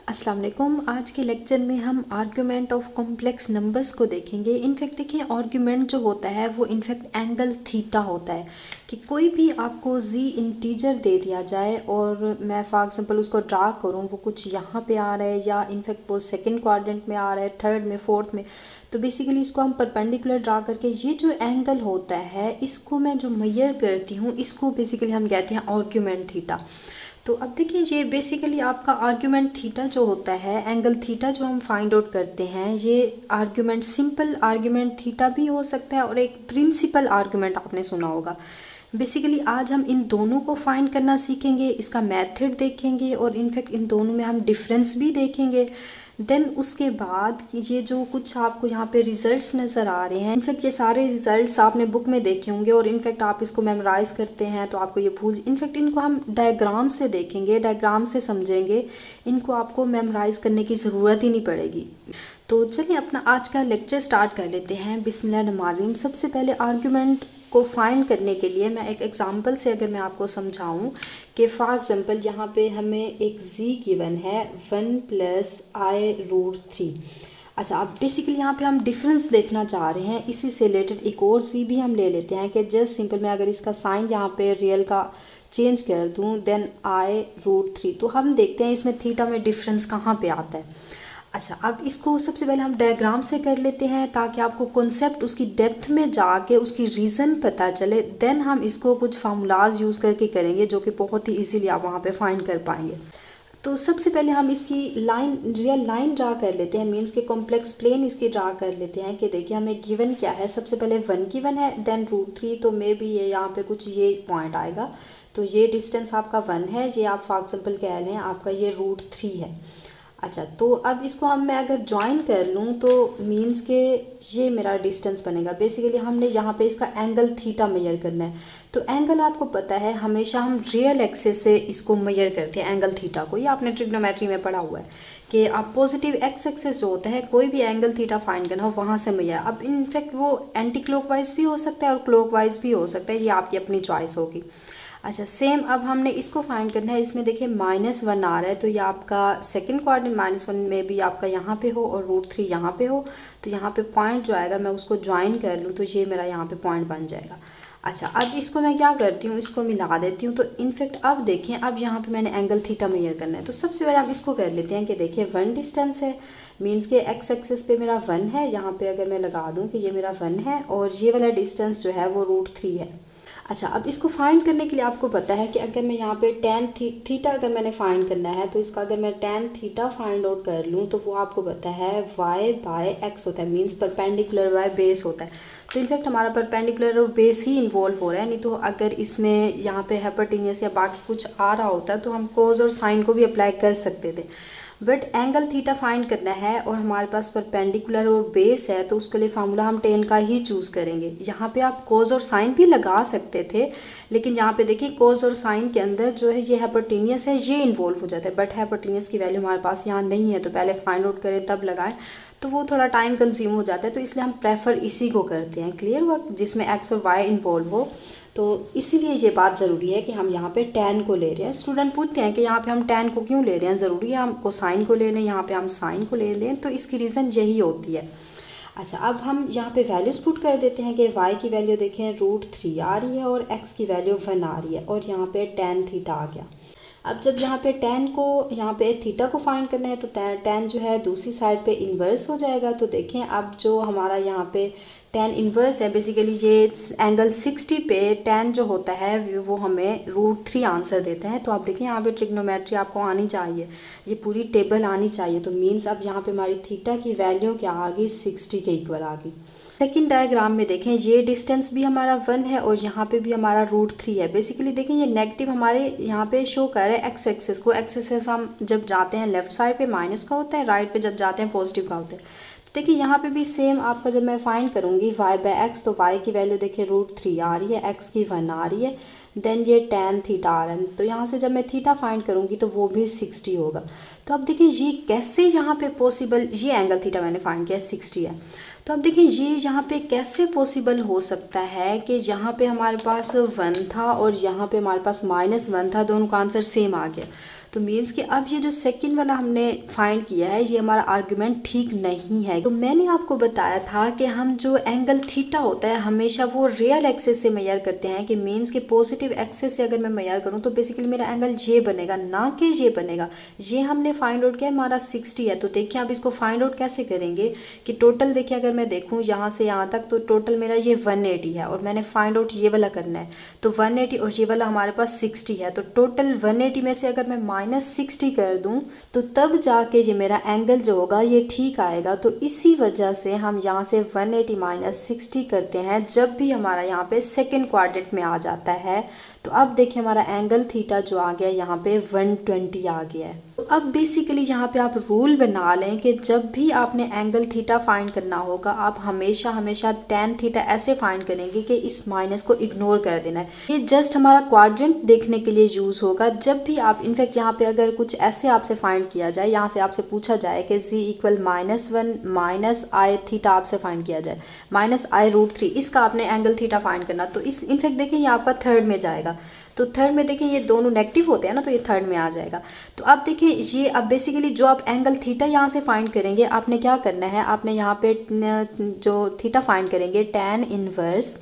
अस्सलाम वालेकुम। आज के लेक्चर में हम आर्ग्यूमेंट ऑफ कॉम्प्लेक्स नंबर्स को देखेंगे। इनफैक्ट देखिए, आर्ग्यूमेंट जो होता है वो इनफैक्ट एंगल थीटा होता है कि कोई भी आपको जी इंटीजर दे दिया जाए और मैं फॉर एग्जांपल उसको ड्रा करूँ, वो कुछ यहाँ पे आ रहा है या इनफैक्ट वो सेकंड क्वाड्रेंट में आ रहा है, थर्ड में, फोर्थ में, तो बेसिकली इसको हम परपेंडिकुलर ड्रा करके ये जो एंगल होता है इसको मैं जो मेजर करती हूँ इसको बेसिकली हम कहते हैं आर्ग्यूमेंट थीटा। तो अब देखिए, ये बेसिकली आपका आर्ग्यूमेंट थीटा जो होता है, एंगल थीटा जो हम फाइंड आउट करते हैं, ये आर्ग्यूमेंट सिंपल आर्ग्यूमेंट थीटा भी हो सकता है और एक प्रिंसिपल आर्ग्यूमेंट आपने सुना होगा। बेसिकली आज हम इन दोनों को फाइंड करना सीखेंगे, इसका मेथड देखेंगे और इनफैक्ट इन दोनों में हम डिफरेंस भी देखेंगे। देन उसके बाद ये जो कुछ आपको यहाँ पे रिजल्ट्स नज़र आ रहे हैं, इनफैक्ट ये सारे रिजल्ट्स आपने बुक में देखे होंगे और इनफैक्ट आप इसको मेमोराइज करते हैं तो आपको ये भूल, इनफैक्ट इनको हम डायग्राम से देखेंगे, डायग्राम से समझेंगे, इनको आपको मेमोराइज करने की ज़रूरत ही नहीं पड़ेगी। तो चलिए अपना आज का लेक्चर स्टार्ट कर लेते हैं। बिस्मिल्लाहिर्रहमानिर्रहीम। सबसे पहले आर्ग्यूमेंट को फाइंड करने के लिए मैं एक एग्जांपल से अगर मैं आपको समझाऊं कि फॉर एग्जांपल यहाँ पे हमें एक z गिवन है 1 + i√3। अच्छा, अब बेसिकली यहाँ पे हम डिफरेंस देखना चाह रहे हैं, इसी से रिलेटेड एक और z भी हम ले लेते हैं कि जस्ट सिंपल मैं अगर इसका साइन यहाँ पे रियल का चेंज कर दूँ देन i√3, तो हम देखते हैं इसमें थीटा में डिफरेंस कहाँ पे आता है। अच्छा, अब इसको सबसे पहले हम डायग्राम से कर लेते हैं ताकि आपको कॉन्सेप्ट उसकी डेप्थ में जाके उसकी रीज़न पता चले। देन हम इसको कुछ फार्मूलाज यूज़ करके करेंगे जो कि बहुत ही इजीली आप वहाँ पे फाइंड कर पाएंगे। तो सबसे पहले हम इसकी लाइन, रियल लाइन ड्रा कर लेते हैं, मीन्स के कॉम्प्लेक्स प्लेन इसकी ड्रा कर लेते हैं कि देखिए हमें गिवन क्या है। सबसे पहले 1 गिवन है, देन √3, तो मे बी ये यहाँ पे कुछ ये पॉइंट आएगा, तो ये डिस्टेंस आपका 1 है, ये आप फॉर एग्जाम्पल कह लें आपका ये √3 है। अच्छा, तो अब इसको हम मैं अगर ज्वाइन कर लूँ तो मीन्स के ये मेरा डिस्टेंस बनेगा। बेसिकली हमने यहाँ पे इसका एंगल थीटा मेजर करना है, तो एंगल आपको पता है हमेशा हम रियल एक्सेस से इसको मेजर करते हैं एंगल थीटा को, ये आपने ट्रिग्नोमेट्री में पढ़ा हुआ है कि आप पॉजिटिव एक्स एक्सेस जो होता है कोई भी एंगल थीटा फाइंड करना हो वहाँ से मेजर। अब इनफैक्ट वो एंटी क्लॉकवाइज भी हो सकता है और क्लॉकवाइज भी हो सकता है, ये आपकी अपनी चॉइस होगी। अच्छा, सेम अब हमने इसको फाइंड करना है, इसमें देखिए -1 आ रहा है, तो ये आपका सेकंड क्वाड्रेंट -1 में भी आपका यहाँ पे हो और √3 यहाँ पे हो, तो यहाँ पे पॉइंट जो आएगा मैं उसको ज्वाइन कर लूँ तो ये मेरा यहाँ पे पॉइंट बन जाएगा। अच्छा, अब इसको मैं क्या करती हूँ, इसको मिला देती हूँ, तो इनफैक्ट अब देखें अब यहाँ पे मैंने एंगल थीटा मेजर करना है, तो सबसे पहले हम इसको कर लेते हैं कि देखिए 1 डिस्टेंस है, मीन्स के एक्स एक्सेस पे मेरा 1 है, यहाँ पे अगर मैं लगा दूँ कि ये मेरा 1 है और ये वाला डिस्टेंस जो है वो √3 है। अच्छा, अब इसको फाइंड करने के लिए आपको पता है कि अगर मैं यहाँ पे tan थीटा अगर मैंने फाइंड करना है तो इसका अगर मैं tan थीटा फाइंड आउट कर लूँ तो वो आपको पता है y/x होता है, मीन्स परपेंडिकुलर बाय बेस होता है। तो इनफैक्ट हमारा परपेंडिकुलर और बेस ही इन्वॉल्व हो रहा है, नहीं तो अगर इसमें यहाँ पे हाइपोटेन्यूस या बाकी कुछ आ रहा होता तो हम कोस और साइन को भी अप्लाई कर सकते थे, बट एंगल थीटा फाइंड करना है और हमारे पास परपेंडिकुलर और बेस है तो उसके लिए फार्मूला हम tan का ही चूज़ करेंगे। यहाँ पे आप कोस और साइन भी लगा सकते थे, लेकिन यहाँ पे देखिए कोस और साइन के अंदर जो है ये हाइपोटेन्यूस है, ये इन्वॉल्व हो जाता है, बट हाइपोटेन्यूस की वैल्यू हमारे पास यहाँ नहीं है, तो पहले फाइंड आउट करें तब लगाएं तो वो थोड़ा टाइम कंज्यूम हो जाता है, तो इसलिए हम प्रेफर इसी को करते हैं, क्लियर हुआ, जिसमें एक्स और वाई इन्वॉल्व हो। तो इसीलिए ये बात ज़रूरी है कि हम यहाँ पे tan को ले रहे हैं। स्टूडेंट पूछते हैं कि यहाँ पे हम tan को क्यों ले रहे हैं, ज़रूरी है हम कोसाइन को ले लें, यहाँ पे हम साइन को ले लें, तो इसकी रीज़न यही होती है। अच्छा, अब हम यहाँ पे वैल्यूज़ पुट कर देते हैं कि y की वैल्यू देखें √3 आ रही है और x की वैल्यू 1 आ रही है और यहाँ पे tan थीटा आ गया। अब जब यहाँ पे tan को, यहाँ पे थीटा को फाइंड करना है तो tan जो है दूसरी साइड पे इन्वर्स हो जाएगा, तो देखें अब जो हमारा यहाँ पे tan इन्वर्स है, बेसिकली ये एंगल 60 पे tan जो होता है वो हमें √3 आंसर देता है। तो आप देखें यहाँ पे ट्रिग्नोमेट्री आपको आनी चाहिए, ये पूरी टेबल आनी चाहिए, तो मीन्स अब यहाँ पे हमारी थीटा की वैल्यू क्या आ गई, 60 के इक्वल आ गई। सेकेंड डायग्राम में देखें ये डिस्टेंस भी हमारा 1 है और यहाँ पे भी हमारा √3 है। बेसिकली देखें ये नेगेटिव हमारे यहाँ पे शो कर रहा है एक्स एक्सेस को, एक्स एक्सेस हम जब जाते हैं लेफ्ट साइड पे माइनस का होता है, राइट पे जब जाते हैं पॉजिटिव का होता है। तो देखिए यहाँ पे भी सेम आपका जब मैं फाइंड करूँगी y/x, तो y की वैल्यू देखिए √3 आ रही है, x की 1 आ रही है, देन ये tan थीटा आ रहा है, तो यहाँ से जब मैं थीटा फाइंड करूँगी तो वो भी 60 होगा। तो अब देखिए ये कैसे यहाँ पे पॉसिबल, ये एंगल थीटा मैंने फाइंड किया 60 है, तो अब देखिए ये यहाँ पे कैसे पॉसिबल हो सकता है कि यहाँ पे हमारे पास 1 था और यहाँ पे हमारे पास -1 था, दोनों का आंसर सेम आ गया। तो मीन्स कि अब ये जो सेकंड वाला हमने फाइंड किया है ये हमारा आर्गुमेंट ठीक नहीं है। तो मैंने आपको बताया था कि हम जो एंगल थीटा होता है हमेशा वो रियल एक्सिस से मेजर करते हैं, कि मीन्स कि पॉजिटिव एक्सिस से अगर मैं मेजर करूँ तो बेसिकली मेरा एंगल ये बनेगा, ना कि ये बनेगा। ये हमने फाइंड आउट किया हमारा 60 है। तो देखिए आप इसको फाइंड आउट कैसे करेंगे कि टोटल देखिए अगर मैं देखूँ यहाँ से यहाँ तक तो टोटल मेरा ये 180 है और मैंने फाइंड आउट ये वाला करना है। तो 180 और ये वाला हमारे पास 60 है, तो टोटल 180 में से अगर मैं -60 कर दूँ तो तब जाके ये मेरा एंगल जो होगा ये ठीक आएगा। तो इसी वजह से हम यहाँ से 180 - 60 करते हैं जब भी हमारा यहाँ पे सेकेंड क्वाड्रेंट में आ जाता है। तो अब देखिए हमारा एंगल थीटा जो आ गया यहाँ पे 120 आ गया है। तो अब बेसिकली यहाँ पे आप रूल बना लें कि जब भी आपने एंगल थीटा फाइंड करना होगा आप हमेशा हमेशा tan थीटा ऐसे फाइंड करेंगे कि इस माइनस को इग्नोर कर देना है। ये जस्ट हमारा क्वाड्रेंट देखने के लिए यूज़ होगा। जब भी आप इनफैक्ट यहाँ पे अगर कुछ ऐसे आपसे फाइंड किया जाए, यहाँ से आपसे पूछा जाए कि z = -1 - I थीटा आपसे फाइंड किया जाए -I√3, इसका आपने एंगल थीटा फाइंड करना, तो इस इनफैक्ट देखिए ये आपका थर्ड में जाएगा। तो थर्ड में देखिए ये दोनों नेगेटिव होते हैं ना, तो ये थर्ड में आ जाएगा। तो अब देखिए ये अब बेसिकली जो आप एंगल थीटा यहाँ से फाइंड करेंगे आपने क्या करना है, आपने यहाँ पे जो थीटा फाइंड करेंगे tan इनवर्स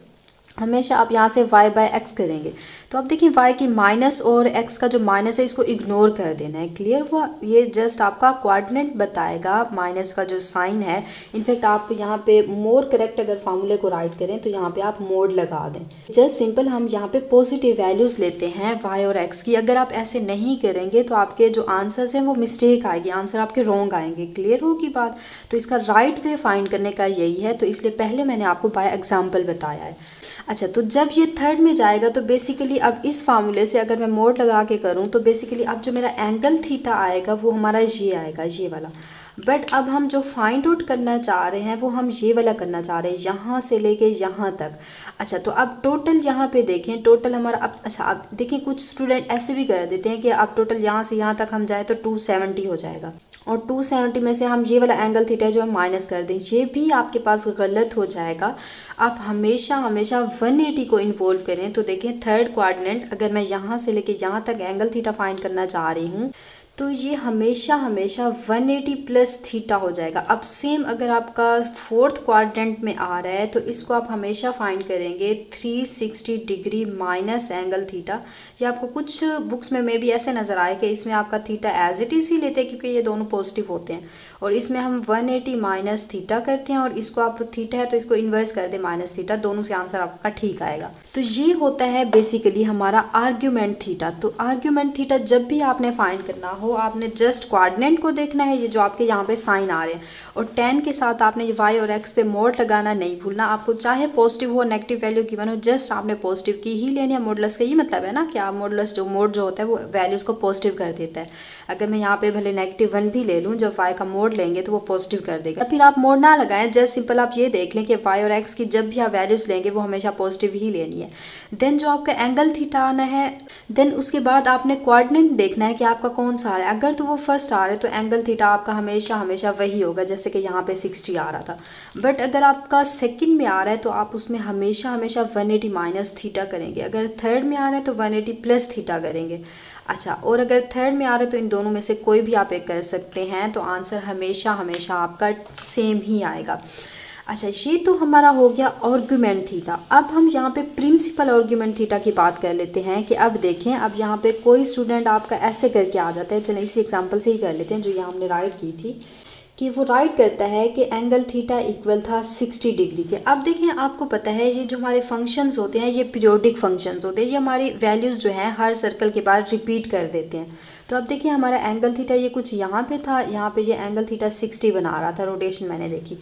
हमेशा आप यहाँ से y/x करेंगे। तो अब देखिए y की माइनस और x का जो माइनस है इसको इग्नोर कर देना है। क्लियर हुआ? ये जस्ट आपका कोऑर्डिनेट बताएगा माइनस का जो साइन है। इनफैक्ट आप यहाँ पे मोर करेक्ट अगर फार्मूले को राइट करें तो यहाँ पे आप मोड लगा दें। जस्ट सिंपल हम यहाँ पे पॉजिटिव वैल्यूज़ लेते हैं y और x की। अगर आप ऐसे नहीं करेंगे तो आपके जो आंसर्स हैं वो मिस्टेक आएगी, आंसर आपके रॉन्ग आएंगे। क्लियर होगी बात? तो इसका राइट वे फाइंड करने का यही है, तो इसलिए पहले मैंने आपको बाय एग्जाम्पल बताया है। अच्छा, तो जब ये थर्ड में जाएगा तो बेसिकली अब इस फार्मूले से अगर मैं मोड लगा के करूँ तो बेसिकली अब जो मेरा एंगल थीटा आएगा वो हमारा ये आएगा, ये वाला। बट अब हम जो फाइंड आउट करना चाह रहे हैं वो हम ये वाला करना चाह रहे हैं, यहाँ से लेके यहाँ तक। अच्छा, तो अब टोटल यहाँ पे देखें, टोटल हमारा अब अच्छा अब देखिए कुछ स्टूडेंट ऐसे भी कर देते हैं कि अब टोटल यहाँ से यहाँ तक हम जाए तो 270 हो जाएगा, और 270 में से हम ये वाला एंगल थीटा जो हम माइनस कर दें, ये भी आपके पास गलत हो जाएगा। आप हमेशा हमेशा 180 को इन्वॉल्व करें। तो देखें थर्ड क्वाड्रेंट अगर मैं यहाँ से लेके यहाँ तक एंगल थीटा फाइंड करना चाह रही हूँ तो ये हमेशा हमेशा 180 प्लस थीटा हो जाएगा। अब सेम अगर आपका फोर्थ क्वाड्रेंट में आ रहा है तो इसको आप हमेशा फाइंड करेंगे 360 डिग्री माइनस एंगल थीटा। ये आपको कुछ बुक्स में भी ऐसे नज़र आए कि इसमें आपका थीटा एज इट इज़ ही लेते हैं क्योंकि ये दोनों पॉजिटिव होते हैं, और इसमें हम 180 माइनस थीटा करते हैं और इसको आप थीटा है तो इसको इन्वर्स कर दें माइनस थीटा, दोनों से आंसर आपका ठीक आएगा। तो ये होता है बेसिकली हमारा आर्ग्यूमेंट थीटा। तो आर्ग्यूमेंट थीटा जब भी आपने फाइंड करना हो आपने जस्ट कोऑर्डिनेट को देखना है, ये जो आपके यहाँ पे साइन आ रहे हैं, और tan के साथ आपने y और x पे मोड लगाना नहीं भूलना। आपको चाहे पॉजिटिव हो नेगेटिव वैल्यू गिवन हो, जस्ट आपने पॉजिटिव की ही लेनी है। मॉडुलस का ये मतलब है ना कि आप मॉडुलस जो मोड जो होता है वो वैल्यूज़ को पॉजिटिव कर देता है। अगर मैं यहाँ पे भले -1 भी ले लूँ, जब y का मोड लेंगे तो वो पॉजिटिव कर देगा। फिर आप मोड ना लगाएं, जस्ट सिंपल आप ये देख लें कि y और x की जब भी आप वैल्यूज़ लेंगे वो हमेशा पॉजिटिव ही लेनी है। देन जो आपका एंगल थीटा आना है, देन उसके बाद आपने कोऑर्डिनेट देखना है कि आपका कौन सा आ रहा है। अगर तो वो फर्स्ट आ रहा है तो एंगल थीटा आपका हमेशा हमेशा वही होगा जैसे कि यहाँ पे 60 आ रहा था। बट अगर आपका सेकंड में आ रहा है तो आप उसमें हमेशा हमेशा 180 माइनस थीटा करेंगे। अगर थर्ड में आ रहा है तो 180 प्लस थीटा करेंगे। अच्छा, और अगर थर्ड में आ रहा है तो इन दोनों में से कोई भी आप एक कर सकते हैं, तो आंसर हमेशा हमेशा आपका सेम ही आएगा। अच्छा, ये तो हमारा हो गया आर्गुमेंट थीटा। अब हम यहाँ पे प्रिंसिपल आर्गुमेंट थीटा की बात कर लेते हैं कि अब देखें, अब यहाँ पे कोई स्टूडेंट आपका ऐसे करके आ जाता है, चलिए इसी एग्जांपल से ही कर लेते हैं जो यहाँ हमने राइट की थी, कि वो राइट करता है कि एंगल थीटा इक्वल था 60 डिग्री के। अब देखिए आपको पता है ये जो हमारे फंक्शंस होते हैं ये पीरियोडिक फंक्शंस होते हैं, ये हमारी वैल्यूज़ जो हैं हर सर्कल के बाद रिपीट कर देते हैं। तो अब देखिए हमारा एंगल थीटा ये कुछ यहाँ पे था, यहाँ पे ये एंगल थीटा 60 बना रहा था, रोटेशन मैंने देखी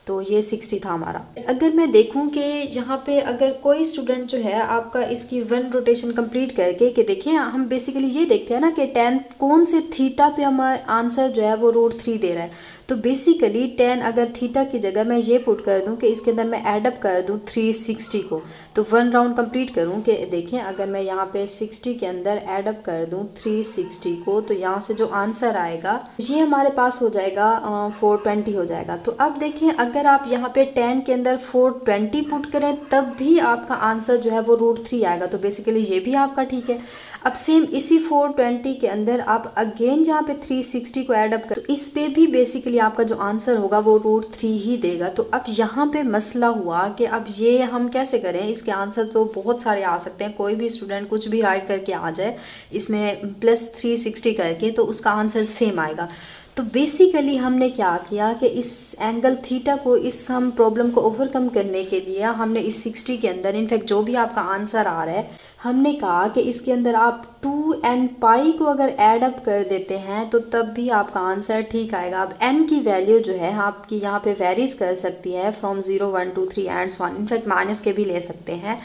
तो ये 60 था हमारा। अगर मैं देखूं कि यहाँ पे अगर कोई स्टूडेंट जो है आपका इसकी 1 रोटेशन कंप्लीट करके, कि देखिए हम बेसिकली ये देखते हैं ना कि tan कौन से थीटा पे हमारा आंसर जो है वो √3 दे रहा है। तो बेसिकली tan अगर थीटा की जगह मैं ये पुट कर दूं कि इसके अंदर मैं एडअप कर दूं 360 को, तो 1 राउंड कंप्लीट करूं कि देखें अगर मैं यहाँ पे 60 के अंदर एडअप कर दूं 360 को, तो यहाँ से जो आंसर आएगा ये हमारे पास हो जाएगा 420 हो जाएगा। तो अब देखें अगर अगर आप यहाँ पे 10 के अंदर 420 पुट करें तब भी आपका आंसर जो है वो √3 आएगा। तो बेसिकली ये भी आपका ठीक है। अब सेम इसी 420 के अंदर आप अगेन यहाँ पे 360 को ऐड अप कर, तो इस पे भी बेसिकली आपका जो आंसर होगा वो √3 ही देगा। तो अब यहाँ पे मसला हुआ कि अब ये हम कैसे करें, इसके आंसर तो बहुत सारे आ सकते हैं, कोई भी स्टूडेंट कुछ भी राइट करके आ जाए इसमें प्लस 360 करके, तो उसका आंसर सेम आएगा। तो बेसिकली हमने क्या किया कि इस एंगल थीटा को, इस हम प्रॉब्लम को ओवरकम करने के लिए हमने इस 60 के अंदर इनफैक्ट जो भी आपका आंसर आ रहा है, हमने कहा कि इसके अंदर आप 2n को अगर ऐड अप कर देते हैं तो तब भी आपका आंसर ठीक आएगा। अब n की वैल्यू जो है आपकी यहाँ पे वेरीज कर सकती है from 0 1 2 3 and so on, in fact minus के भी ले सकते हैं,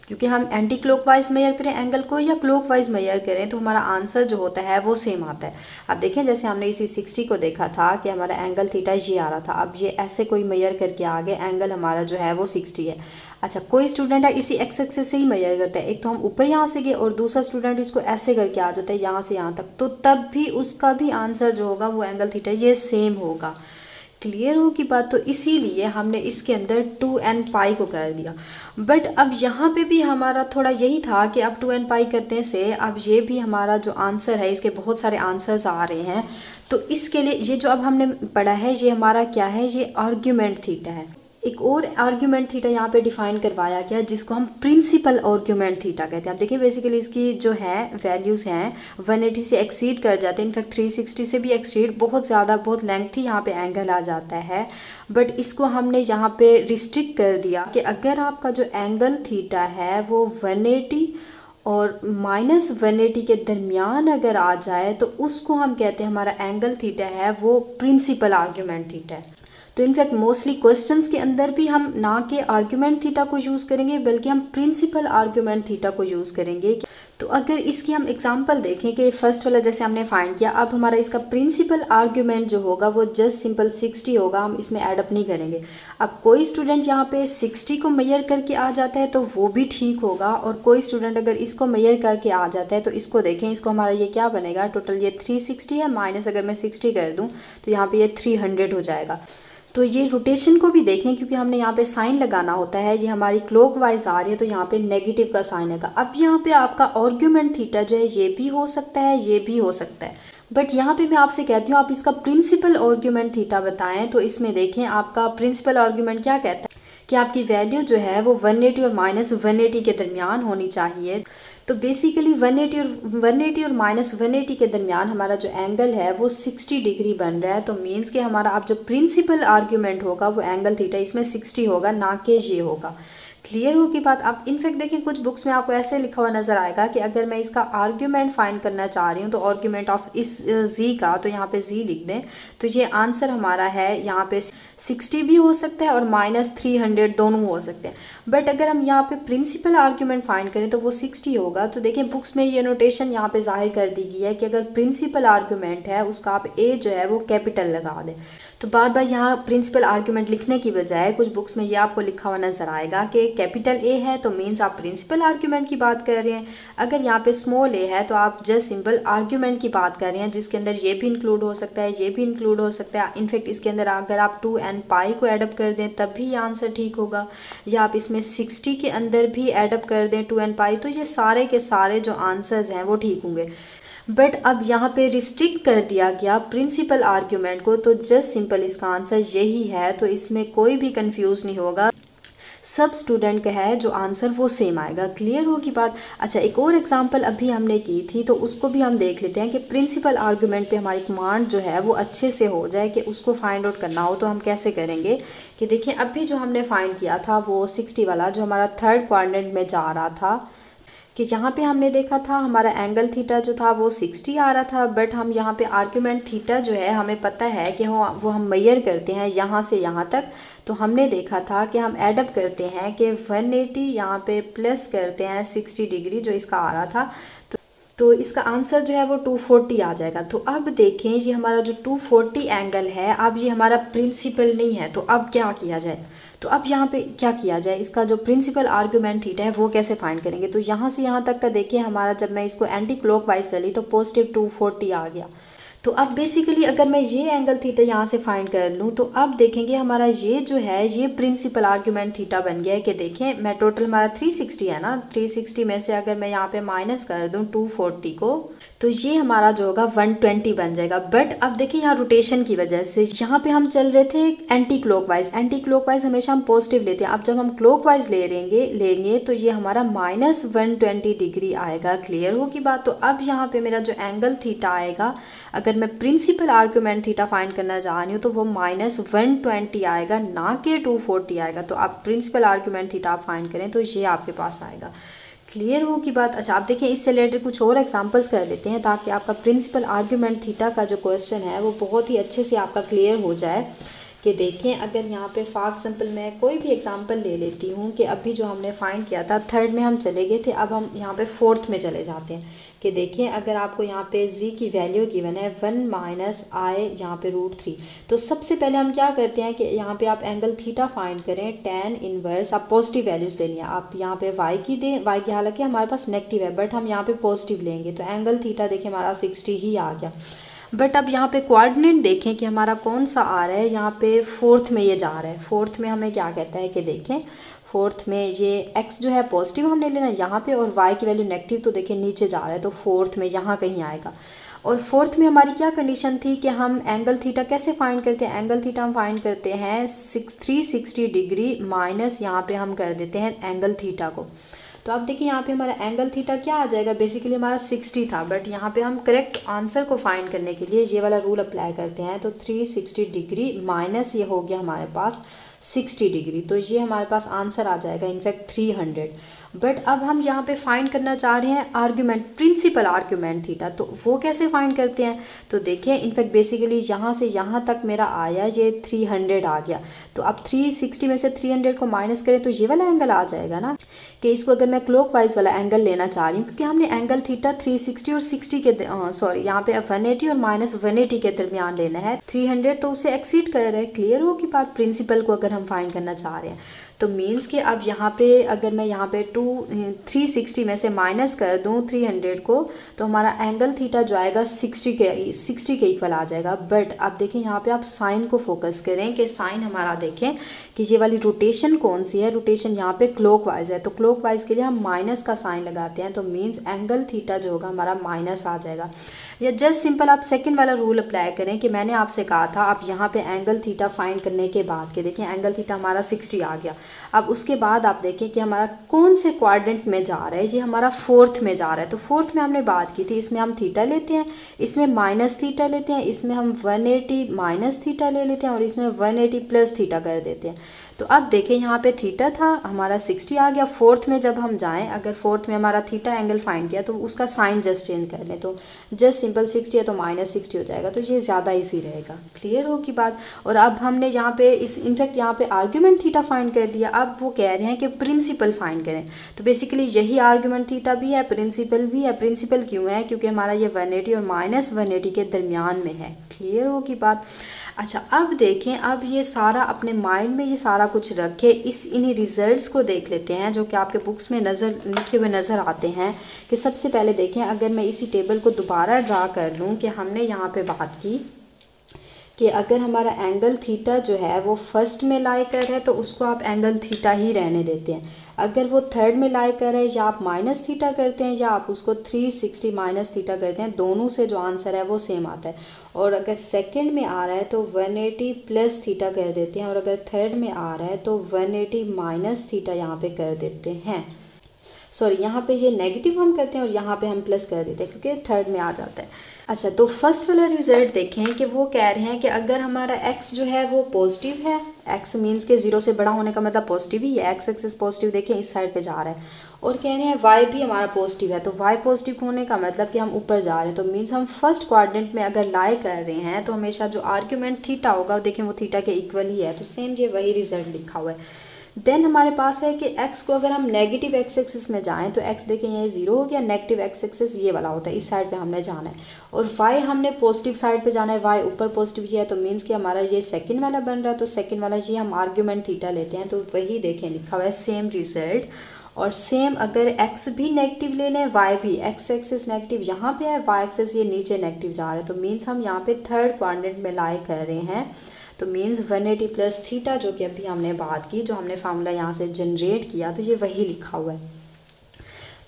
क्योंकि हम एंटी क्लॉकवाइज मेजर करें एंगल को या क्लॉकवाइज मेजर करें तो हमारा आंसर जो होता है वो सेम आता है। अब देखें जैसे हमने इसी 60 को देखा था कि हमारा एंगल थीटा ये आ रहा था, अब ये ऐसे कोई मेजर करके आगे एंगल हमारा जो है वो 60 है। अच्छा, कोई स्टूडेंट है इसी एक्स एक्सिस से ही मेजर करता है, एक तो हम ऊपर यहाँ से गए और दूसरा स्टूडेंट इसको ऐसे करके आ जाता है यहाँ से यहाँ तक, तो तब भी उसका भी आंसर जो होगा वो एंगल थीटा ये सेम होगा। क्लियर होगी बात? तो इसीलिए हमने इसके अंदर 2n पाई को कर दिया। बट अब यहाँ पे भी हमारा थोड़ा यही था कि अब 2n पाई करने से अब ये भी हमारा जो आंसर है, इसके बहुत सारे आंसर्स आ रहे हैं, तो इसके लिए ये जो अब हमने पढ़ा है ये हमारा क्या है, ये आर्ग्यूमेंट थीटा है। एक और आर्ग्यूमेंट थीटा यहाँ पे डिफाइन करवाया गया जिसको हम प्रिंसिपल आर्ग्यूमेंट थीटा कहते हैं। अब देखिए बेसिकली इसकी जो है वैल्यूज़ हैं 180 से एक्सीड कर जाते हैं, इनफैक्ट 360 से भी एक्सीड, बहुत ज़्यादा बहुत लेंथी यहाँ पे एंगल आ जाता है। बट इसको हमने यहाँ पे रिस्ट्रिक्ट कर दिया कि अगर आपका जो एंगल थीटा है वो 180 और -180 के दरमियान अगर आ जाए तो उसको हम कहते हैं हमारा एंगल थीटा है वो प्रिंसिपल आर्ग्यूमेंट थीटा है। तो इनफैक्ट मोस्टली क्वेश्चंस के अंदर भी हम ना के आर्ग्यूमेंट थीटा को यूज़ करेंगे बल्कि हम प्रिंसिपल आर्ग्यूमेंट थीटा को यूज़ करेंगे। तो अगर इसकी हम एग्जांपल देखें कि फर्स्ट वाला जैसे हमने फाइंड किया, अब हमारा इसका प्रिंसिपल आर्ग्यूमेंट जो होगा वो जस्ट सिंपल 60 होगा, हम इसमें ऐडअप नहीं करेंगे। अब कोई स्टूडेंट यहाँ पे 60 को मेजर करके आ जाता है तो वो भी ठीक होगा, और कोई स्टूडेंट अगर इसको मेजर करके आ जाता है तो इसको देखें, इसको हमारा ये क्या बनेगा, टोटल ये 360 है, माइनस अगर मैं 60 कर दूँ तो यहाँ पर ये 300 हो जाएगा। तो ये रोटेशन को भी देखें क्योंकि हमने यहाँ पे साइन लगाना होता है, ये हमारी क्लॉकवाइज आ रही है तो यहाँ पे नेगेटिव का साइन है। अब यहाँ पे आपका आर्ग्यूमेंट थीटा जो है ये भी हो सकता है, ये भी हो सकता है, बट यहाँ पे मैं आपसे कहती हूँ आप इसका प्रिंसिपल आर्ग्यूमेंट थीटा बताएं। तो इसमें देखें आपका प्रिंसिपल आर्ग्यूमेंट क्या कहता है कि आपकी वैल्यू जो है वो 180 और -180 के दरमियान होनी चाहिए। तो बेसिकली 180 और -180 के दरमियान हमारा जो एंगल है वो 60 डिग्री बन रहा है। तो मीन्स कि हमारा अब जो प्रिंसिपल आर्ग्यूमेंट होगा वो एंगल थीटा इसमें 60 होगा, ना कि ये होगा। क्लियर होगी बात? आप इनफैक्ट देखें कुछ बुक्स में आपको ऐसे लिखा हुआ नजर आएगा कि अगर मैं इसका आर्ग्यूमेंट फाइंड करना चाह रही हूँ तो आर्ग्यूमेंट ऑफ इस जी का, तो यहाँ पे जी लिख दें, तो ये आंसर हमारा है यहाँ पे 60 भी हो सकता है और -300 दोनों हो सकते हैं। बट अगर हम यहाँ पे प्रिंसिपल आर्ग्यूमेंट फाइंड करें तो वो 60 होगा। तो देखें बुक्स में ये नोटेशन यहाँ पे जाहिर कर दी गई है कि अगर प्रिंसिपल आर्ग्यूमेंट है उसका आप ए जो है वो कैपिटल लगा दें। तो बार बार यहाँ प्रिंसिपल आर्ग्यूमेंट लिखने की बजाय कुछ बुक्स में ये आपको लिखा हुआ नजर आएगा कि कैपिटल ए है तो मीन्स आप प्रिंसिपल आर्ग्यूमेंट की बात कर रहे हैं, अगर यहाँ पे स्मॉल ए है तो आप जस्ट सिंपल आर्ग्यूमेंट की बात कर रहे हैं, जिसके अंदर ये भी इंक्लूड हो सकता है, ये भी इंक्लूड हो सकता है। इनफैक्ट इसके अंदर अगर आप 2n पाई को एडअप कर दें तब भी ये आंसर ठीक होगा, या आप इसमें 60 के अंदर भी एडअप कर दें 2n पाई, तो ये सारे के सारे जो आंसर्स हैं वो ठीक होंगे। बट अब यहाँ पे रिस्ट्रिक्ट कर दिया गया प्रिंसिपल आर्ग्यूमेंट को, तो जस्ट सिंपल इसका आंसर यही है। तो इसमें कोई भी कंफ्यूज नहीं होगा, सब स्टूडेंट का है जो आंसर वो सेम आएगा। क्लियर होगी बात? अच्छा, एक और एग्जांपल अभी हमने की थी तो उसको भी हम देख लेते हैं कि प्रिंसिपल आर्गुमेंट पे हमारी कमांड जो है वो अच्छे से हो जाए कि उसको फाइंड आउट करना हो तो हम कैसे करेंगे। कि देखिए अभी जो हमने फाइंड किया था वो 60 वाला जो हमारा थर्ड क्वाड्रेंट में जा रहा था, कि यहाँ पे हमने देखा था हमारा एंगल थीटा जो था वो 60 आ रहा था, बट हम यहाँ पे आर्ग्यूमेंट थीटा जो है हमें पता है कि वो हम मेजर करते हैं यहाँ से यहाँ तक। तो हमने देखा था कि हम एडअप करते हैं कि 180 यहाँ पे प्लस करते हैं 60 डिग्री जो इसका आ रहा था, तो इसका आंसर जो है वो 240 आ जाएगा। तो अब देखें ये हमारा जो 240 एंगल है अब ये हमारा प्रिंसिपल नहीं है, तो अब क्या किया जाए। तो अब यहाँ पे क्या किया जाए, इसका जो प्रिंसिपल आर्गुमेंट थीटा है वो कैसे फाइंड करेंगे। तो यहाँ से यहाँ तक का देखिए हमारा जब मैं इसको एंटी क्लॉकवाइज चली तो पॉजिटिव 240 आ गया। तो अब बेसिकली अगर मैं ये एंगल थीटा यहाँ से फाइंड कर लूँ तो अब देखेंगे हमारा ये जो है ये प्रिंसिपल आर्ग्यूमेंट थीटा बन गया है कि देखें मैं टोटल हमारा 360 है ना, 360 में से अगर मैं यहाँ पे माइनस कर दूँ 240 को तो ये हमारा जो होगा 120 बन जाएगा। बट अब देखिए यहाँ रोटेशन की वजह से यहाँ पे हम चल रहे थे एंटी क्लॉकवाइज हमेशा हम पॉजिटिव लेते हैं। अब जब हम क्लॉकवाइज लेंगे तो ये हमारा -120 डिग्री आएगा। क्लियर होगी बात। तो अब यहाँ पे मेरा जो एंगल थीटा आएगा, अगर मैं प्रिंसिपल आर्ग्यूमेंट थीटा फाइंड करना चाह रही हूँ तो वो -120 आएगा, ना कि 240 आएगा। तो आप प्रिंसिपल आर्ग्यूमेंट थीटा आप फाइंड करें तो ये आपके पास आएगा। क्लियर हो की बात। अच्छा आप देखिए इससे रिलेटेड कुछ और एग्जांपल्स कर लेते हैं ताकि आपका प्रिंसिपल आर्ग्यूमेंट थीटा का जो क्वेश्चन है वो बहुत ही अच्छे से आपका क्लियर हो जाए। कि देखें अगर यहाँ पे फॉर एग्जांपल मैं कोई भी एग्जांपल ले लेती हूँ कि अभी जो हमने फाइंड किया था थर्ड में हम चले गए थे, अब हम यहाँ पे फोर्थ में चले जाते हैं। कि देखिए अगर आपको यहाँ पे z की वैल्यू गिवन है 1 - i यहाँ पे √3, तो सबसे पहले हम क्या करते हैं कि यहाँ पे आप एंगल थीटा फाइंड करें tan इनवर्स, आप पॉजिटिव वैल्यूज़ ले लिया। आप यहाँ पे y की दें, y की हालांकि हमारे पास नेगेटिव है बट हम यहाँ पे पॉजिटिव लेंगे तो एंगल थीटा देखिए हमारा 60 ही आ गया। बट अब यहाँ पे कोऑर्डिनेट देखें कि हमारा कौन सा आ रहा है, यहाँ पे फोर्थ में ये जा रहा है। फोर्थ में हमें क्या कहता है कि देखें फोर्थ में ये x जो है पॉजिटिव हमने लेना यहाँ पे और y की वैल्यू नेगेटिव, तो देखिए नीचे जा रहा है तो फोर्थ में यहाँ कहीं आएगा। और फोर्थ में हमारी क्या कंडीशन थी कि हम एंगल थीटा कैसे फाइंड करते हैं, एंगल थीटा हम फाइंड करते हैं 360 डिग्री माइनस यहाँ पे हम कर देते हैं एंगल थीटा को। तो आप देखिए यहाँ पे हमारा एंगल थीटा क्या आ जाएगा, बेसिकली हमारा 60 था बट यहाँ पे हम करेक्ट आंसर को फाइंड करने के लिए ये वाला रूल अप्लाई करते हैं। तो 360 डिग्री माइनस ये हो गया हमारे पास 60 डिग्री, तो ये हमारे पास आंसर आ जाएगा इनफैक्ट 300। बट अब हम यहाँ पे फाइंड करना चाह रहे हैं आर्ग्यूमेंट, प्रिंसिपल आर्ग्यूमेंट थीटा, तो वो कैसे फाइंड करते हैं। तो देखिए इनफैक्ट बेसिकली यहाँ से यहाँ तक मेरा आया ये 300 आ गया। तो अब 360 में से 300 को माइनस करें तो ये वाला एंगल आ जाएगा ना, कि इसको अगर मैं क्लॉकवाइज वाला एंगल लेना चाह रही हूँ क्योंकि हमने एंगल थीटा 360 और 60 के सॉरी यहाँ पे 180 और -180 के दरमियान लेना है। 300 तो उसे एक्सीड कर रहा है। क्लियर हो की बात। प्रिंसिपल को अगर हम फाइंड करना चाह रहे हैं तो मीन्स कि अब यहाँ पे अगर मैं यहाँ पे 360 में से माइनस कर दूँ 300 को तो हमारा एंगल थीटा जो आएगा 60 के इक्वल आ जाएगा। बट अब देखें यहाँ पे आप साइन को फोकस करें कि साइन हमारा देखें कि ये वाली रोटेशन कौन सी है, रोटेशन यहाँ पे क्लॉकवाइज है, तो क्लॉकवाइज के लिए हम माइनस का साइन लगाते हैं तो मीन्स एंगल थीटा जो होगा हमारा माइनस आ जाएगा। या जस्ट सिंपल आप सेकंड वाला रूल अप्लाई करें कि मैंने आपसे कहा था आप यहाँ पे एंगल थीटा फाइंड करने के बाद के देखें एंगल थीटा हमारा 60 आ गया। अब उसके बाद आप देखें कि हमारा कौन से क्वाड्रेंट में जा रहा है, ये हमारा फोर्थ में जा रहा है। तो फोर्थ में हमने बात की थी, इसमें हम थीटा लेते हैं, इसमें माइनस थीटा लेते हैं, इसमें हम 180 माइनस थीटा ले लेते हैं और इसमें 180 प्लस थीटा कर देते हैं। तो अब देखें यहाँ पे थीटा था हमारा 60 आ गया। फोर्थ में जब हम जाएं, अगर फोर्थ में हमारा थीटा एंगल फाइंड किया तो उसका साइन जस्ट चेंज कर लें, तो जस्ट सिंपल 60 है तो -60 हो जाएगा, तो ये ज़्यादा इजी रहेगा। क्लियर हो की बात। और अब हमने यहाँ पे इनफैक्ट यहाँ पे आर्ग्यूमेंट थीटा फाइंड कर दिया। अब वो कह रहे हैं कि प्रिंसिपल फाइंड करें, तो बेसिकली यही आर्ग्यूमेंट थीटा भी है, प्रिंसिपल भी है। प्रिंसिपल क्यों है, क्योंकि हमारा ये 180 और -180 के दरमियान में है। क्लियर हो की बात। अच्छा अब देखें, अब ये सारा अपने माइंड में ये सारा कुछ रखे, इन्हीं रिजल्ट्स को देख लेते हैं जो कि आपके बुक्स में लिखे हुए नज़र आते हैं। कि सबसे पहले देखें, अगर मैं इसी टेबल को दोबारा ड्रा कर लूँ कि हमने यहाँ पे बात की कि अगर हमारा एंगल थीटा जो है वो फर्स्ट में लाई कर है तो उसको आप एंगल थीटा ही रहने देते हैं। अगर वो थर्ड में लाई कर है या आप माइनस थीटा करते हैं या आप उसको 360 माइनस थीटा करते हैं, दोनों से जो आंसर है वो सेम आता है। और अगर सेकंड में आ रहा है तो 180 प्लस थीटा कर देते हैं और अगर थर्ड में आ रहा है तो 180 माइनस थीटा यहाँ पे कर देते हैं। सॉरी, यहाँ पे ये नेगेटिव हम करते हैं और यहाँ पे हम प्लस कर देते हैं क्योंकि थर्ड में आ जाता है। अच्छा, तो फर्स्ट वाला रिजल्ट देखें कि वो कह रहे हैं कि अगर हमारा x जो है वो पॉजिटिव है, x मीन्स के 0 से बड़ा होने का मतलब पॉजिटिव ही है, x एक्सिस पॉजिटिव देखें इस साइड पे जा रहा है, और कह रहे हैं y भी हमारा पॉजिटिव है, तो y पॉजिटिव होने का मतलब कि हम ऊपर जा रहे हैं, तो मीन्स हम फर्स्ट क्वाड्रेंट में अगर लाई कर रहे हैं तो हमेशा जो आर्ग्यूमेंट थीटा होगा देखें वो थीटा के इक्वल ही है, तो सेम ये वही रिजल्ट लिखा हुआ है। देन हमारे पास है कि x को अगर हम नेगेटिव x एक्सिस में जाएं तो x देखें ये 0 हो गया, नेगेटिव x एक्सिस ये वाला होता है, इस साइड पे हमने जाना है, और y हमने पॉजिटिव साइड पे जाना है, y ऊपर पॉजिटिव है, तो मीन्स कि हमारा ये सेकंड वाला बन रहा है, तो सेकंड वाला ये हम आर्ग्यूमेंट थीटा लेते हैं, तो वही देखें लिखा हुआ है सेम रिजल्ट। और सेम अगर x भी नेगेटिव ले लें, y भी, x एक्सिस नेगेटिव यहाँ पे है, y एक्सिस ये नीचे नेगेटिव जा रहा है, तो मीन्स हम यहाँ पे थर्ड क्वाड्रेंट में लाई कर रहे हैं। तो मीन्स 180 प्लस थीटा जो कि अभी हमने बात की, जो हमने फार्मूला यहाँ से जनरेट किया, तो ये वही लिखा हुआ है।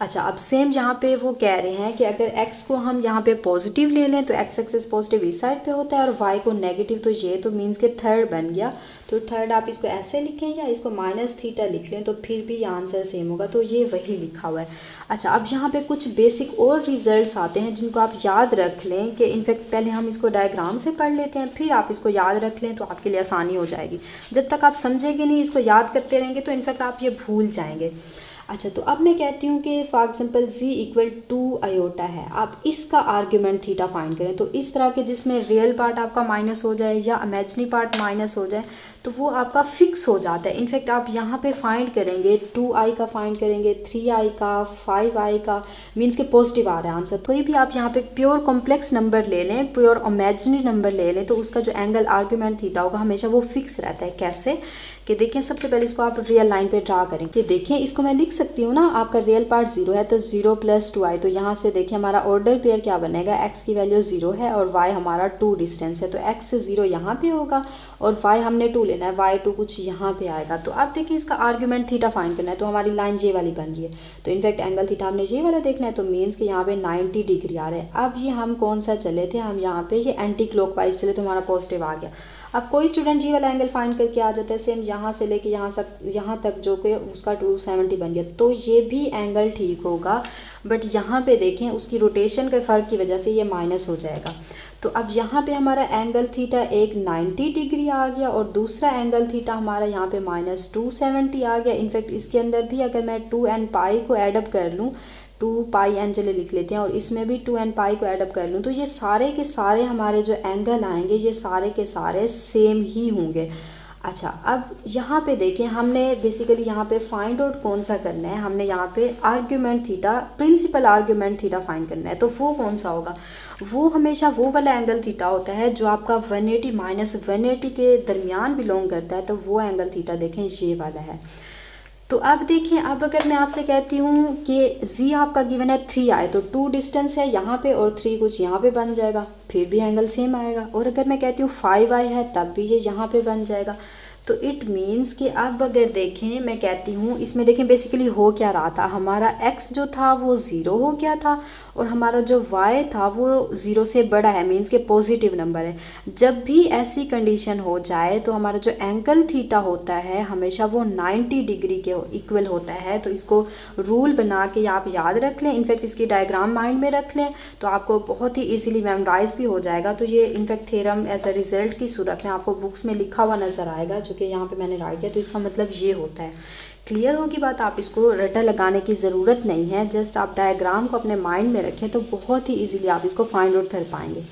अच्छा, अब सेम यहाँ पे वो कह रहे हैं कि अगर x को हम यहाँ पे पॉजिटिव ले लें तो x एक्सिस पॉजिटिव इस साइड पे होता है और y को नेगेटिव, तो ये तो मीन्स के थर्ड बन गया। तो थर्ड आप इसको ऐसे लिखें या इसको माइनस थीटा लिख लें, तो फिर भी आंसर सेम होगा, तो ये वही लिखा हुआ है। अच्छा, अब यहाँ पे कुछ बेसिक और रिजल्ट्स आते हैं जिनको आप याद रख लें कि इनफैक्ट पहले हम इसको डायग्राम से पढ़ लेते हैं, फिर आप इसको याद रख लें तो आपके लिए आसानी हो जाएगी। जब तक आप समझेंगे नहीं, इसको याद करते रहेंगे, तो इनफैक्ट आप ये भूल जाएंगे। अच्छा, तो अब मैं कहती हूँ कि for example z equal 2 iota है, आप इसका आर्ग्यूमेंट थीटा फाइंड करें। तो इस तरह के जिसमें रियल पार्ट आपका माइनस हो जाए या इमेजिनरी पार्ट माइनस हो जाए, तो वो आपका फिक्स हो जाता है। इनफैक्ट आप यहाँ पे फाइंड करेंगे 2i का फाइंड करेंगे, 3i का, 5i का, मीन्स के पॉजिटिव आ रहा है आंसर। कोई भी आप यहाँ पे प्योर कॉम्प्लेक्स नंबर ले लें, प्योर इमेजिनरी नंबर ले लें, तो उसका जो एंगल आर्ग्यूमेंट थीटा होगा हमेशा वो फिक्स रहता है। कैसे कि देखें, सबसे पहले इसको आप रियल लाइन पे ड्रा करें कि देखें, इसको मैं लिख सकती हूँ ना, आपका रियल पार्ट 0 है तो 0 प्लस 2i, तो यहाँ से देखिए हमारा ऑर्डर पेयर क्या बनेगा, x की वैल्यू 0 है और y हमारा 2 डिस्टेंस है, तो x 0 यहाँ पे होगा और y हमने 2 लेना है, y2 कुछ यहाँ पे आएगा। तो अब देखिए इसका आर्ग्यूमेंट थीटा फाइंड करना है, तो हमारी लाइन ये वाली बन रही है, तो इनफैक्ट एंगल थीटा हमने ये वाला देखना है, तो मीन्स कि यहाँ पे 90 डिग्री आ रहा है। अब ये हम कौन सा चले थे, हम यहाँ पे ये एंटी क्लॉकवाइज चले, तो हमारा पॉजिटिव आ गया। अब कोई स्टूडेंट ये वाला एंगल फाइंड करके आ जाता है, सेम यहाँ से लेके यहाँ तक जो कि उसका 270 बन गया, तो ये भी एंगल ठीक होगा। बट यहाँ पे देखें उसकी रोटेशन के फ़र्क की वजह से ये माइनस हो जाएगा। तो अब यहाँ पे हमारा एंगल थीटा एक 90 डिग्री आ गया और दूसरा एंगल थीटा हमारा यहाँ पे माइनस 270 आ गया। इनफैक्ट इसके अंदर भी अगर मैं 2n पाई को एडअप कर लूँ, 2 पाई एन चले लिख लेते हैं, और इसमें भी 2n पाई को एडअप कर लूँ, तो ये सारे के सारे हमारे जो एंगल आएंगे ये सारे के सारे सेम ही होंगे। अच्छा, अब यहाँ पे देखें, हमने बेसिकली यहाँ पे फाइंड आउट कौन सा करना है, हमने यहाँ पे argument theta, principal argument theta find करना है। तो वो कौन सा होगा, वो हमेशा वो वाला एंगल थीटा होता है जो आपका 180 माइनस 180 के दरमियान बिलोंग करता है, तो वो एंगल थीटा देखें ये वाला है। तो अब देखिए, अब अगर मैं आपसे कहती हूँ कि z आपका गिवन है 3i, तो 2 डिस्टेंस है यहाँ पे और 3 कुछ यहाँ पे बन जाएगा, फिर भी एंगल सेम आएगा। और अगर मैं कहती हूँ 5i है, तब भी ये यहाँ पे बन जाएगा। तो इट मीन्स कि अब अगर देखें, मैं कहती हूँ इसमें देखें बेसिकली हो क्या रहा था, हमारा x जो था वो 0 हो गया था और हमारा जो y था वो 0 से बड़ा है, मीन्स के पॉजिटिव नंबर है। जब भी ऐसी कंडीशन हो जाए तो हमारा जो एंगल थीटा होता है हमेशा वो 90 डिग्री के इक्वल होता है। तो इसको रूल बना के आप याद रख लें, इनफैक्ट इसकी डायग्राम माइंड में रख लें, तो आपको बहुत ही ईजिली मेमोराइज भी हो जाएगा। तो ये in fact theorem as a result की सूरत में आपको बुक्स में लिखा हुआ नज़र आएगा, जो कि यहाँ पे मैंने राइट किया। तो इसका मतलब ये होता है। क्लियर होगी बात, आप इसको रटा लगाने की ज़रूरत नहीं है, जस्ट आप डायग्राम को अपने माइंड में रखें तो बहुत ही इजीली आप इसको फाइंड आउट कर पाएंगे।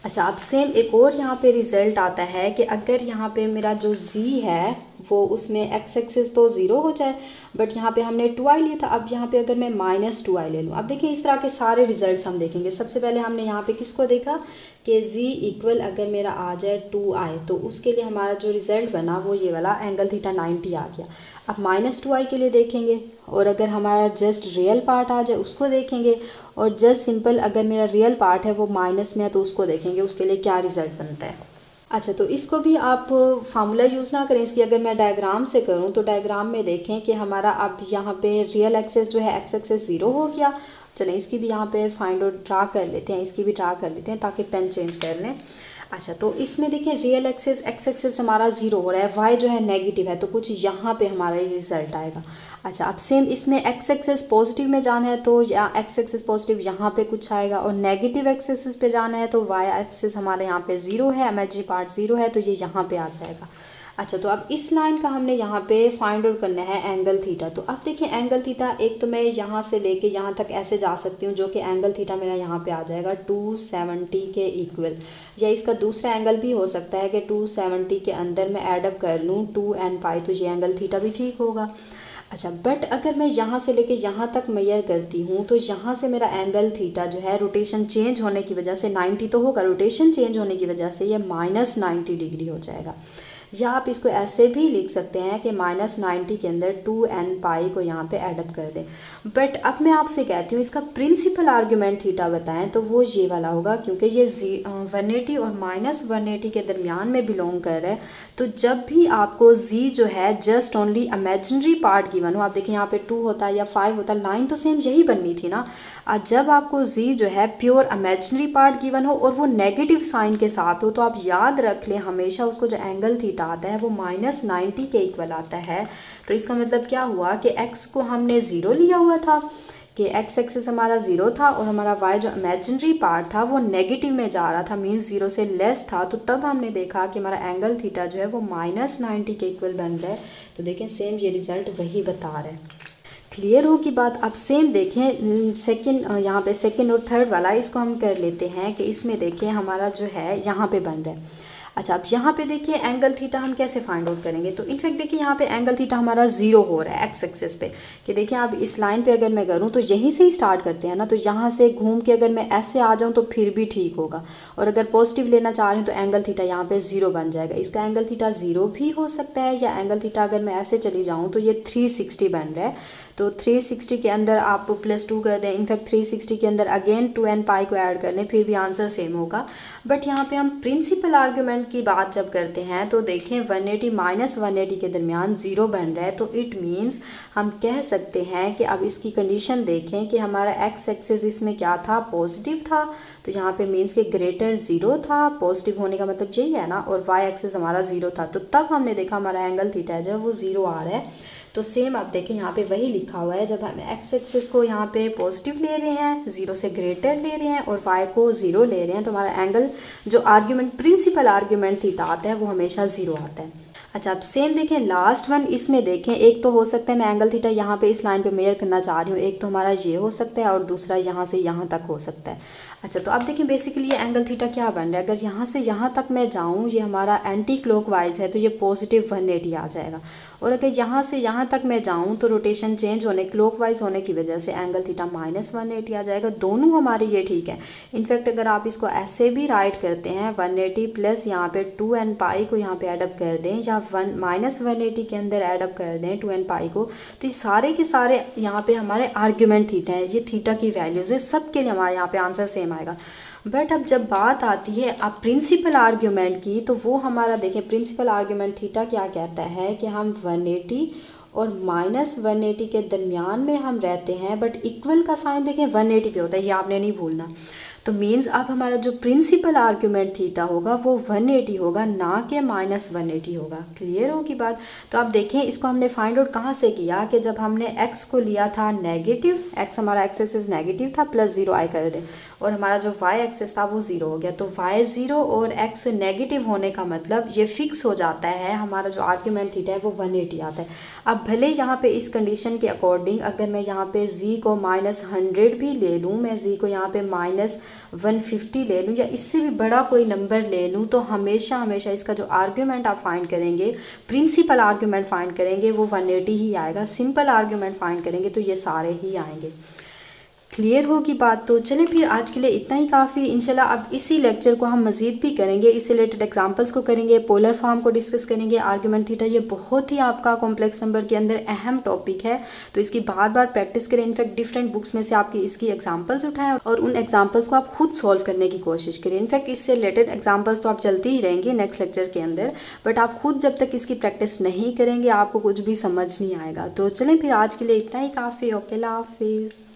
अच्छा, अब सेम एक और यहाँ पे रिज़ल्ट आता है कि अगर यहाँ पे मेरा जो z है वो उसमें x एक्सिस तो 0 हो जाए, बट यहाँ पे हमने 2i लिया था। अब यहाँ पे अगर मैं माइनस 2i ले लूँ, अब देखिए इस तरह के सारे रिजल्ट्स हम देखेंगे। सबसे पहले हमने यहाँ पे किसको देखा कि z इक्वल अगर मेरा आ जाए 2i, तो उसके लिए हमारा जो रिज़ल्ट बना वो ये वाला एंगल थीटा 90 आ गया। अब माइनस 2i के लिए देखेंगे, और अगर हमारा जस्ट रियल पार्ट आ जाए उसको देखेंगे, और जस्ट सिंपल अगर मेरा रियल पार्ट है वो माइनस में है तो उसको देखेंगे, उसके लिए क्या रिज़ल्ट बनता है। अच्छा, तो इसको भी आप फार्मूला यूज़ ना करें इसकी, अगर मैं डायग्राम से करूं तो डायग्राम में देखें कि हमारा अब यहाँ पे रियल एक्सेस जो है x एक्सेस 0 हो गया। चलें इसकी भी यहाँ पे फाइंड आउट ड्रा कर लेते हैं, इसकी भी ड्रा कर लेते हैं ताकि पेन चेंज कर लें। अच्छा, तो इसमें देखें रियल एक्सेस x एक्सेस हमारा 0 हो रहा है, y जो है नेगेटिव है, तो कुछ यहाँ पे हमारा रिजल्ट आएगा। अच्छा, अब सेम इसमें x एक्सेस पॉजिटिव में जाना है तो या x एक्सेस पॉजिटिव यहाँ पे कुछ आएगा, और नेगेटिव x एक्सेस पे जाना है तो y एक्सेस हमारे यहाँ पे 0 है, इमेजिनरी पार्ट 0 है, तो ये यहाँ पे आ जाएगा। अच्छा, तो अब इस लाइन का हमने यहाँ पे फाइंड आउट करना है एंगल थीटा। तो अब देखिए एंगल थीटा, एक तो मैं यहाँ से लेके यहाँ तक ऐसे जा सकती हूँ, जो कि एंगल थीटा मेरा यहाँ पे आ जाएगा 270 के इक्वल, या इसका दूसरा एंगल भी हो सकता है कि 270 के अंदर मैं एडअप कर लूँ 2n पाई, तो ये एंगल थीटा भी ठीक होगा। अच्छा, बट अगर मैं यहाँ से लेके यहाँ तक मेजर करती हूँ तो यहाँ से मेरा एंगल थीटा जो है रोटेशन चेंज होने की वजह से 90 तो होगा, रोटेशन चेंज होने की वजह से ये -90 डिग्री हो जाएगा। या आप इसको ऐसे भी लिख सकते हैं कि -90 के अंदर 2n पाई को यहाँ पे एडअप कर दें। बट अब मैं आपसे कहती हूँ इसका प्रिंसिपल आर्ग्यूमेंट थीटा बताएं, तो वो ये वाला होगा, क्योंकि ये 180 और -180 के दरमियान में बिलोंग कर रहा है। तो जब भी आपको z जो है just only imaginary part given हो, आप देखें यहाँ पे 2 होता है या 5 होता, लाइन तो सेम यही बननी थी ना। जब आपको z जो है प्योर इमेजिनरी पार्ट गिवन हो और वो नेगेटिव साइन के साथ हो, तो आप याद रख लें हमेशा उसको जो एंगल थीटा आता है वो -90 के इक्वल आता है। तो इसका मतलब क्या हुआ कि x को हमने 0 लिया हुआ था कि x एक्सिस हमारा 0 था और हमारा y जो इमेजिनरी पार्ट था वो नेगेटिव में जा रहा था, मीन्स 0 से लेस था। तो तब हमने देखा कि हमारा एंगल थीटा जो है वो -90 के इक्वल बन रहा है। तो देखें सेम ये रिज़ल्ट वही बता रहा है। क्लियर हो की बात। अब सेम देखें सेकंड, यहाँ पे सेकंड और थर्ड वाला इसको हम कर लेते हैं कि इसमें देखें हमारा जो है यहाँ पे बन रहा है। अच्छा, अब यहाँ पे देखिए एंगल थीटा हम कैसे फाइंड आउट करेंगे। तो इनफैक्ट देखिए यहाँ पे एंगल थीटा हमारा 0 हो रहा है एक्स एक्सिस पे, कि देखिए अब इस लाइन पे अगर मैं करूँ तो यहीं से ही स्टार्ट करते हैं ना, तो यहाँ से घूम के अगर मैं ऐसे आ जाऊँ तो फिर भी ठीक होगा। और अगर पॉजिटिव लेना चाह रहे हैं तो एंगल थीटा यहाँ पे 0 बन जाएगा। इसका एंगल थीटा 0 भी हो सकता है, या एंगल थीटा अगर मैं ऐसे चली जाऊँ तो ये 360 बन रहा है। तो 360 के अंदर आप +2 कर दें, इनफैक्ट 360 के अंदर अगेन 2n पाई को ऐड कर लें, फिर भी आंसर सेम होगा। बट यहाँ पे हम प्रिंसिपल आर्ग्यूमेंट की बात जब करते हैं तो देखें 180 -180 के दरमियान 0 बन रहा है। तो इट मीन्स हम कह सकते हैं कि अब इसकी कंडीशन देखें कि हमारा x एक्सिस इसमें क्या था, पॉजिटिव था। तो यहाँ पे मीन्स के ग्रेटर 0 था, पॉजिटिव होने का मतलब यही है ना, और y एक्सिस हमारा 0 था। तो तब हमने देखा हमारा एंगल थीटा जो है वो 0 आ रहा है। तो सेम आप देखें यहाँ पे वही लिखा हुआ है, जब हम x एक्सिस को यहाँ पे पॉजिटिव ले रहे हैं, 0 से ग्रेटर ले रहे हैं, और y को 0 ले रहे हैं, तो हमारा एंगल जो आर्ग्यूमेंट प्रिंसिपल आर्ग्यूमेंट थीटा आता है वो हमेशा 0 आता है। अच्छा, अब सेम देखें लास्ट वन, इसमें देखें एक तो हो सकता है मैं एंगल थीटा यहाँ पे इस लाइन पे मेजर करना चाह रही हूँ, एक तो हमारा ये हो सकता है और दूसरा यहाँ से यहाँ तक हो सकता है। अच्छा, तो आप देखें बेसिकली ये एंगल थीटा क्या बन रहा है, अगर यहाँ से यहाँ तक मैं जाऊँ, ये हमारा एंटी क्लॉकवाइज है तो ये पॉजिटिव 180 आ जाएगा। और अगर यहाँ से यहाँ तक मैं जाऊँ तो रोटेशन चेंज होने क्लॉकवाइज होने की वजह से एंगल थीटा -180 आ जाएगा। दोनों हमारे ये ठीक है। इनफैक्ट अगर आप इसको ऐसे भी राइट करते हैं 180 प्लस यहाँ पे 2n पाई को यहाँ पे एडअप कर दें, या -180 के अंदर एडअप कर दें 2n पाई को, तो ये सारे के सारे यहाँ पे हमारे आर्ग्यूमेंट थीटा है, ये थीटा की वैल्यूज़ है, सबके लिए हमारे यहाँ पे आंसर सेम आएगा। बट अब जब बात आती है अब प्रिंसिपल आर्ग्यूमेंट की, तो वो हमारा देखें प्रिंसिपल आर्ग्यूमेंट थीटा क्या कहता है कि हम 180 और -180 के दरमियान में हम रहते हैं, बट इक्वल का साइन देखें 180 पे होता है, ये आपने नहीं भूलना। तो मीन्स अब हमारा जो प्रिंसिपल आर्ग्यूमेंट थीटा होगा वो 180 होगा, ना कि -180 होगा। क्लियर हो की बात। तो आप देखें इसको हमने फाइंड आउट कहाँ से किया कि जब हमने x को लिया था नेगेटिव, x हमारा x एक्सिस नेगेटिव था, +0 आई कर दें, और हमारा जो y एक्सिस था वो 0 हो गया। तो y 0 और x नेगेटिव होने का मतलब ये फिक्स हो जाता है, हमारा जो आर्ग्यूमेंट थीटा है वो 180 आता है। अब भले यहाँ पे इस कंडीशन के अकॉर्डिंग अगर मैं यहाँ पे z को -100 भी ले लूँ, मैं z को यहाँ पे -150 ले लूँ, या इससे भी बड़ा कोई नंबर ले लूँ, तो हमेशा हमेशा इसका जो आर्ग्यूमेंट आप फाइंड करेंगे, प्रिंसिपल आर्ग्यूमेंट फाइंड करेंगे, वो 180 ही आएगा। सिंपल आर्ग्यूमेंट फाइंड करेंगे तो ये सारे ही आएंगे। क्लियर हो की बात। तो चलें फिर आज के लिए इतना ही काफ़ी। इंशाल्लाह अब इसी लेक्चर को हम मज़ीद भी करेंगे, इससे रिलेटेड एग्जांपल्स को करेंगे, पोलर फॉर्म को डिस्कस करेंगे, आर्ग्यूमेंट थीटा, ये बहुत ही आपका कॉम्प्लेक्स नंबर के अंदर अहम टॉपिक है, तो इसकी बार बार प्रैक्टिस करें। इनफैक्ट डिफरेंट बुक्स में से आपकी इसकी एग्जाम्पल्स उठाएं और उन एग्जाम्पल्स को आप खुद सॉल्व करने की कोशिश करें। इनफैक्ट इससे रिलेटेड एग्जाम्पल्स तो आप चलते ही रहेंगे नेक्स्ट लेक्चर के अंदर, बट आप खुद जब तक इसकी प्रैक्टिस नहीं करेंगे आपको कुछ भी समझ नहीं आएगा। तो चलें फिर आज के लिए इतना ही काफ़ी। ओके, अल्लाह हाफिज़।